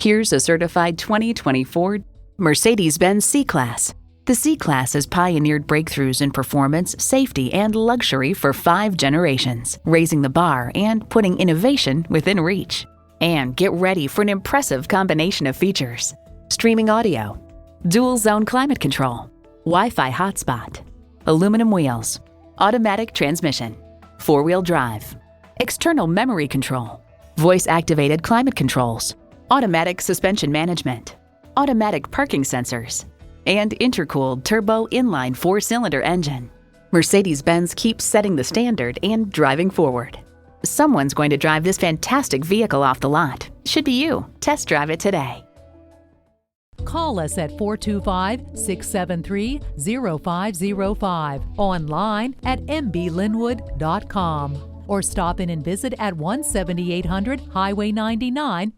Here's a certified 2024 Mercedes-Benz C-Class. The C-Class has pioneered breakthroughs in performance, safety, and luxury for 5 generations, raising the bar and putting innovation within reach. And get ready for an impressive combination of features: streaming audio, dual-zone climate control, Wi-Fi hotspot, aluminum wheels, automatic transmission, 4-wheel drive, external memory control, voice-activated climate controls, automatic suspension management, automatic parking sensors, and intercooled turbo inline 4-cylinder engine. Mercedes-Benz keeps setting the standard and driving forward. Someone's going to drive this fantastic vehicle off the lot. Should be you. Test drive it today. Call us at 425-673-0505, online at mblynnwood.com, or stop in and visit at 17800 Highway 99